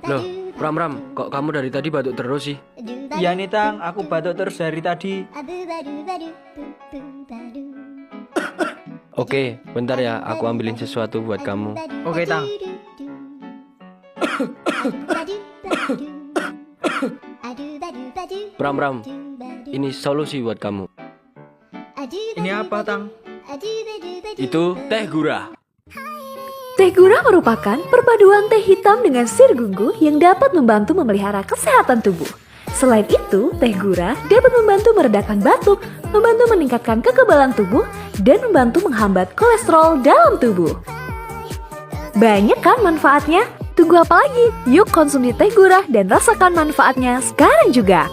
Loh, Ram, kok kamu dari tadi batuk terus sih? Iya nih Tang, aku batuk terus dari tadi. Oke, bentar ya, aku ambilin sesuatu buat kamu. Oke Tang. Ram, ini solusi buat kamu. Ini apa Tang? Itu teh gurah. Teh gurah merupakan perpaduan teh hitam dengan sirgunggu yang dapat membantu memelihara kesehatan tubuh. Selain itu, teh gurah dapat membantu meredakan batuk, membantu meningkatkan kekebalan tubuh, dan membantu menghambat kolesterol dalam tubuh. Banyak kan manfaatnya? Tunggu apa lagi? Yuk konsumsi teh gurah dan rasakan manfaatnya sekarang juga.